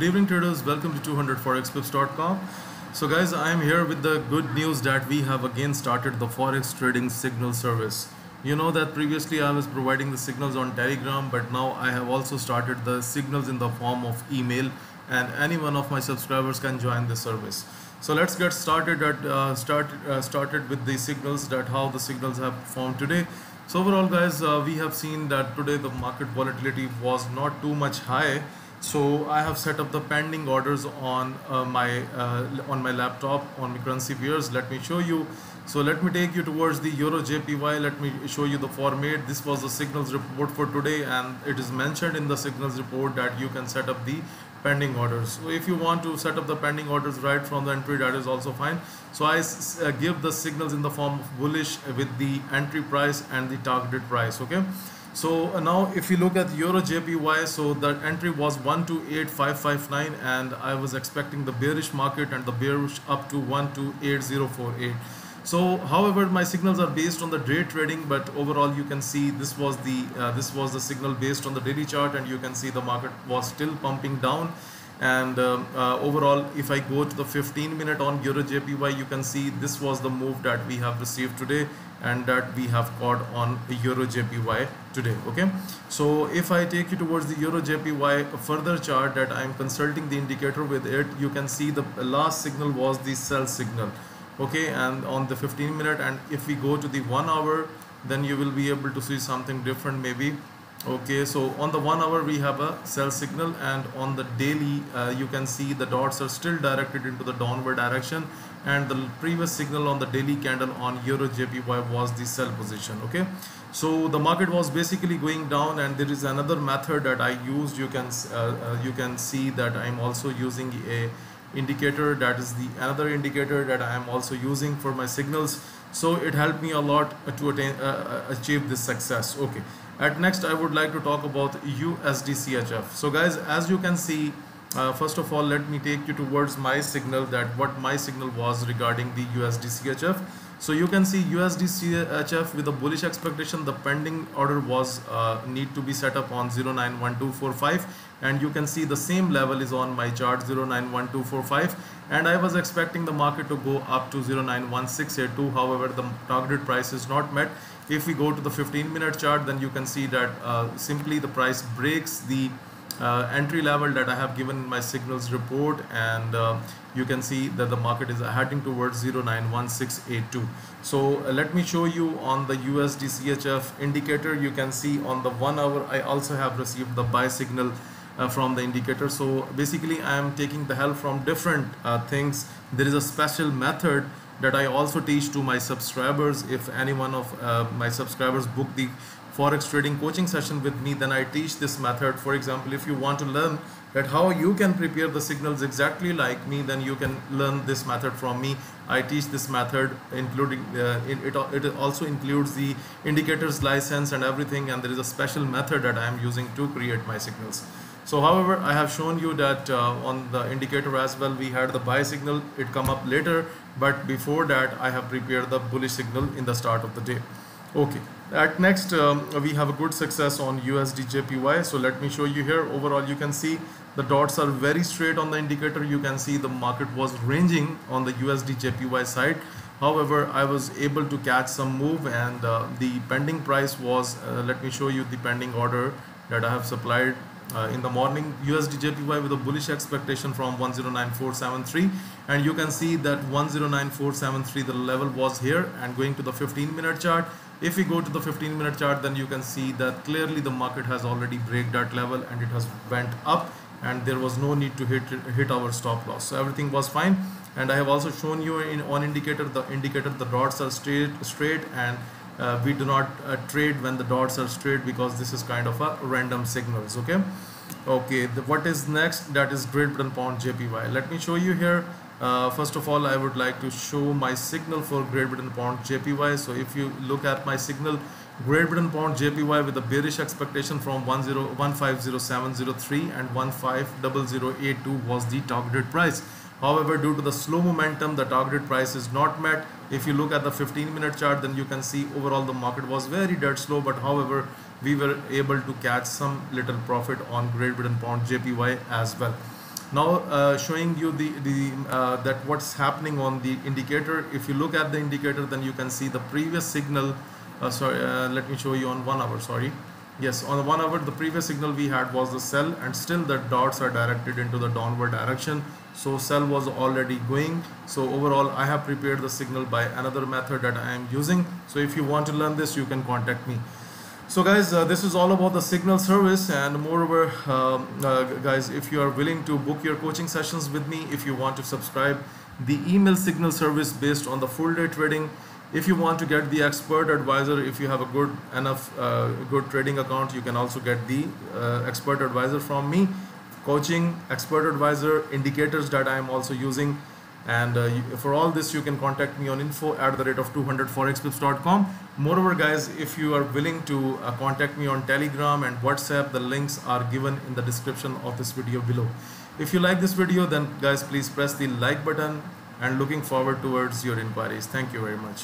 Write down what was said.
Good evening traders, welcome to 200forexpips.com. So guys, I am here with the good news that we have again started the Forex trading signal service. You know that previously I was providing the signals on Telegram, but now I have also started the signals in the form of email, and any one of my subscribers can join the service. So let's get started started with the signals, that how the signals have performed today. So overall guys, we have seen that today the market volatility was not too much high. So I have set up the pending orders on my laptop on my currency pairs. Let me show you. So let me take you towards the Euro JPY. Let me show you the format. This was the signals report for today, and it is mentioned in the signals report that you can set up the pending orders. So if you want to set up the pending orders right from the entry, that is also fine. So I give the signals in the form of bullish with the entry price and the targeted price. Okay. So now if you look at Euro JPY, so the entry was 128,559, and I was expecting the bearish market and the bearish up to 128,048. So however, my signals are based on the day trading, but overall you can see this was the signal based on the daily chart, and you can see the market was still pumping down. And overall, if I go to the 15-minute on Euro JPY, you can see this was the move that we have received today and that we have caught on Euro JPY today. Okay, so if I take you towards the Euro JPY further chart that I am consulting the indicator with it, you can see the last signal was the sell signal. Okay, and on the 15-minute, and if we go to the 1 hour, then you will be able to see something different maybe. Okay, so on the 1 hour we have a sell signal, and on the daily you can see the dots are still directed into the downward direction, and the previous signal on the daily candle on Euro JPY was the sell position. Okay, so the market was basically going down, and there is another method that I used. You can see that I am also using a indicator, that is the another indicator that I am also using for my signals. So it helped me a lot to achieve this success. Okay, at next I would like to talk about USD CHF. So guys, as you can see, first of all, let me take you towards my signal, that what my signal was regarding the USD CHF. So you can see USD CHF with a bullish expectation, the pending order was need to be set up on 091245, and you can see the same level is on my chart 091245, and I was expecting the market to go up to 091682. However, the targeted price is not met. If we go to the 15-minute chart, then you can see that simply the price breaks the entry level that I have given in my signals report, and you can see that the market is heading towards 091682. So let me show you on the USD CHF indicator. You can see on the 1 hour I also have received the buy signal from the indicator. So basically I am taking the help from different things. There is a special method that I also teach to my subscribers. If any one of my subscribers book the Forex trading coaching session with me, then I teach this method. For example, if you want to learn that how you can prepare the signals exactly like me, then you can learn this method from me. I teach this method, including it also includes the indicators license and everything, and there is a special method that I am using to create my signals. So however, I have shown you that on the indicator as well, we had the buy signal, it come up later, but before that I have prepared the bullish signal in the start of the day. Okay, at next we have a good success on USD JPY. So let me show you here. Overall, you can see the dots are very straight on the indicator. You can see the market was ranging on the USD JPY side. However, I was able to catch some move, and the pending price was let me show you the pending order that I have supplied in the morning. USD JPY with a bullish expectation from 109473, and you can see that 109473 the level was here. And going to the 15-minute chart, if we go to the 15-minute chart, then you can see that clearly the market has already break that level, and it has went up, and there was no need to hit our stop loss. So everything was fine. And I have also shown you in on indicator the dots are straight, and we do not trade when the dots are straight, because this is kind of a random signals. Okay, what is next? That is Great Britain Pound JPY. Let me show you here. First of all, I would like to show my signal for Great Britain Pound JPY. So if you look at my signal, Great Britain Pound JPY with a bearish expectation from 150703 and 150082 was the targeted price. However, due to the slow momentum, the targeted price is not met. If you look at the 15-minute chart, then you can see overall the market was very dead slow, but however, we were able to catch some little profit on Great Britain Pound JPY as well. Now showing you the that what's happening on the indicator. If you look at the indicator, then you can see the previous signal. Let me show you on 1 hour. Sorry. Yes, on the 1 hour, the previous signal we had was the sell, and still the dots are directed into the downward direction. So sell was already going. So overall, I have prepared the signal by another method that I am using. So if you want to learn this, you can contact me. So guys, this is all about the signal service, and moreover, guys, if you are willing to book your coaching sessions with me, if you want to subscribe the email signal service based on the full day trading, if you want to get the expert advisor, if you have a good enough good trading account, you can also get the expert advisor from me, coaching, expert advisor, indicators that I am also using. And for all this, you can contact me on info@200forexpips.com. Moreover, guys, if you are willing to contact me on Telegram and WhatsApp, the links are given in the description of this video below. If you like this video, then guys, please press the like button, and looking forward towards your inquiries. Thank you very much.